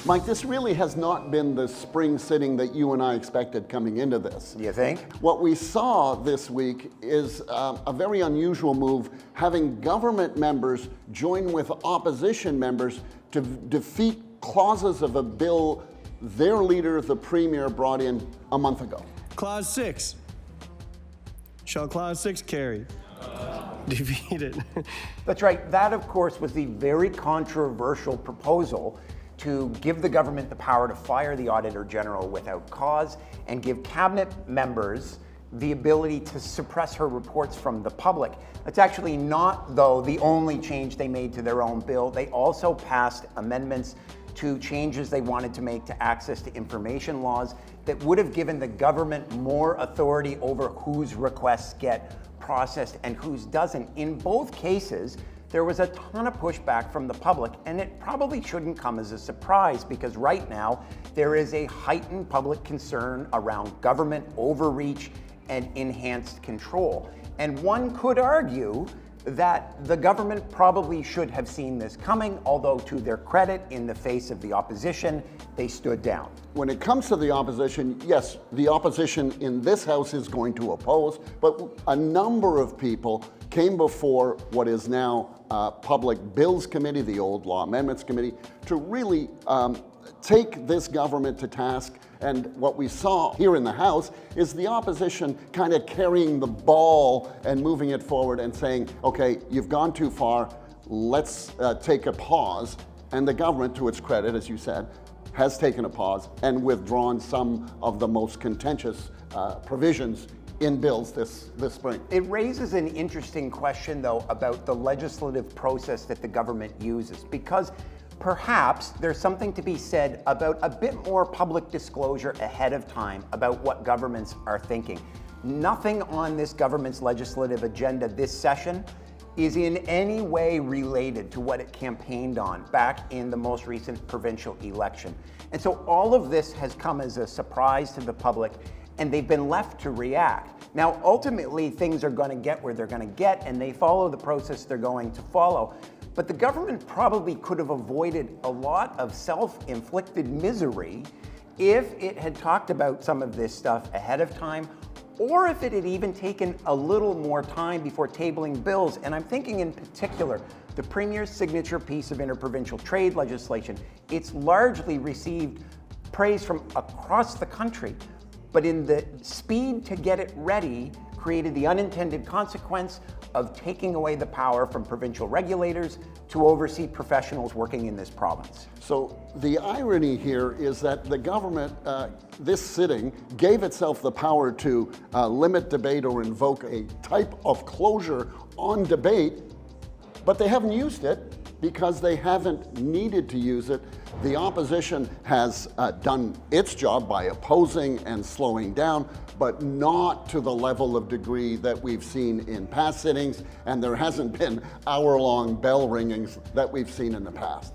Mike, this really has not been the spring sitting that you and I expected coming into this. You think? What we saw this week is a very unusual move, having government members join with opposition members to defeat clauses of a bill their leader, the Premier, brought in a month ago. Clause 6. Shall Clause 6 carry? Defeated. That's right. That, of course, was the very controversial proposal to give the government the power to fire the Auditor General without cause and give cabinet members the ability to suppress her reports from the public. That's actually not, though, the only change they made to their own bill. They also passed amendments to changes they wanted to make to access to information laws that would have given the government more authority over whose requests get processed and whose doesn't. In both cases, there was a ton of pushback from the public, and it probably shouldn't come as a surprise because right now there is a heightened public concern around government overreach and enhanced control. And one could argue that the government probably should have seen this coming, although to their credit, in the face of the opposition, they stood down. When it comes to the opposition, yes, the opposition in this House is going to oppose, but a number of people came before what is now Public Bills Committee, the old Law Amendments Committee, to really take this government to task. And what we saw here in the House is the opposition kind of carrying the ball and moving it forward and saying, okay, you've gone too far, let's take a pause. And the government, to its credit, as you said, has taken a pause and withdrawn some of the most contentious provisions in bills this spring. It raises an interesting question, though, about the legislative process that the government uses, because perhaps there's something to be said about a bit more public disclosure ahead of time about what governments are thinking. Nothing on this government's legislative agenda this session is in any way related to what it campaigned on back in the most recent provincial election. And so all of this has come as a surprise to the public, and they've been left to react. Now, ultimately, things are going to get where they're going to get, and they follow the process they're going to follow. But the government probably could have avoided a lot of self-inflicted misery if it had talked about some of this stuff ahead of time, or if it had even taken a little more time before tabling bills. And I'm thinking in particular, the Premier's signature piece of interprovincial trade legislation. It's largely received praise from across the country, but in the speed to get it ready created the unintended consequence of taking away the power from provincial regulators to oversee professionals working in this province. So the irony here is that the government, this sitting, gave itself the power to limit debate or invoke a type of closure on debate, but they haven't used it because they haven't needed to use it. The opposition has done its job by opposing and slowing down, but not to the level of degree that we've seen in past sittings, and there hasn't been hour-long bell ringings that we've seen in the past.